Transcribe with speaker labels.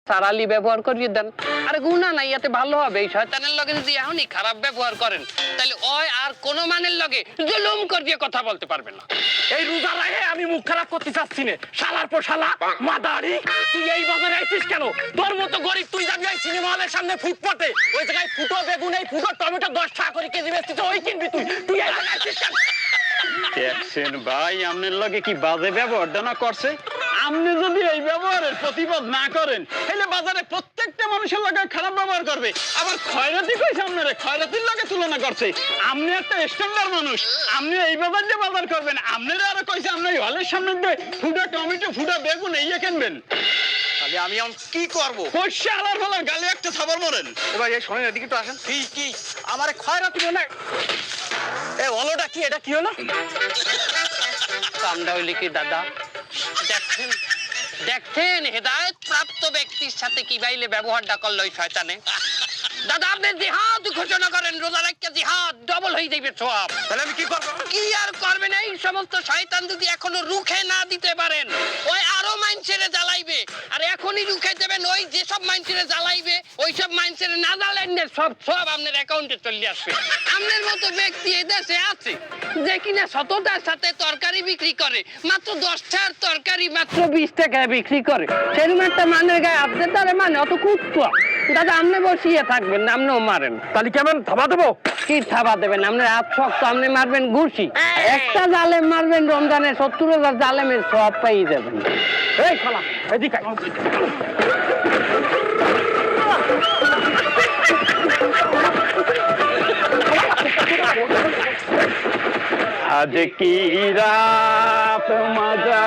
Speaker 1: সারালি ব্যবহার করিয়ে দেন। আরে গুনাহ নাই, এতে ভালো হবে। এই শয়তানের লগে যদি এখনই খারাপ ব্যবহার করেন তাহলে ওই আর কোন মানের লগে জুলুম করিয়ে কথা বলতে পারবে না।
Speaker 2: এই রোজা রাখে আমি মুখ খারাপ করতে চাচ্ছি না। শালার পর শালা মাদারি, তুই এই বাজারে আইছিস কেন? তোর মতো গরিব তুই যাবি এই সিনেমা হলের সামনে ফুটপাতে, ওই জায়গায় ফুটো বেগুন এই ফুটো টমেটো 10 টাকা করে কেজি বেচছিস, ওই কিনবি তুই? তুই এই জায়গায় আইছিস কেন?
Speaker 3: দেখছেন ভাই আপনার লগে কি বাজে ব্যবহারটা না করছে। আপনি যদি এই ব্যবহারের প্রতিবাদ না করেন তাহলে বাজারে প্রত্যেকটা মানুষের লগে খারাপ ব্যবহার করবে। আবার খয়রাতি কইছে আপনারে, খয়রাতির লগে তুলনা করছে। আপনি একটা স্ট্যান্ডার্ড মানুষ, আপনি এই বাজার দিয়ে বাজার করবেন। আপনারা আরো কইছে আপনি এই হলের সামনে দিয়ে ফুটা টমেটো ফুটা বেগুন এই কিনবেন।
Speaker 2: তাহলে আমি এখন কি করব?
Speaker 3: পয়সা আলার ফলার গালে একটা থাবার মরেন।
Speaker 2: এবার এই শোনেন এদিকে তো আসেন। কি আমারে খয়রাতি মনে এ হলোটা কি? এটা কি হলো?
Speaker 1: কামটা হইলে কি দাদা? দেখছেন দেখছেন হেদায়েত প্রাপ্ত ব্যক্তির সাথে কি বাইলে ব্যবহারটা করলো ওই শয়তানে। দাদা আপনি জিহাদ ঘোষণা করেন, রোজা রাখতে জিহাদ ডবল হয়ে যাবে সওয়াব।
Speaker 2: তাহলে আমি কি করব?
Speaker 1: কি আর করবেন? এই সমস্ত শয়তান যদি এখনো রুখে না দিতে পারেন ওই আরো মাইন্ডসেটে জ্বালাইবে। আর এখনই রুখে দেবেন, ওই যেসব মাইন্ডসেটে জ্বালাইবে ওই সব মাইন্ডসেটে না জ্বালাইন সব আপনার অ্যাকাউন্টে চলে আসবে। আপনার মতো ব্যক্তি এই দেশে আছে যে কিনা সততার সাথে তরকারি বিক্রি করে, মাত্র 10 টাকার তরকারি মাত্র 20 টাকায় বিক্রি করে। সেরকম একটা মানের গায়ে আপনার তারে মানে অত কুত্তা। দাদা আপনি বসিয়ে থাকবেন না, আপনিও মারেন।
Speaker 2: তাহলে কেমন থাবা দেবো?
Speaker 1: কি থাবা দেবেন? আপনার হাত শক্ত, আপনি মারবেন ঘুষি। একটা জালেম মারবেন রমজানে 70,000 জালেমের সওয়াব পেয়ে যাবেন।
Speaker 2: এই শালা এদিকে আয়।
Speaker 3: আজ কি রাত মজা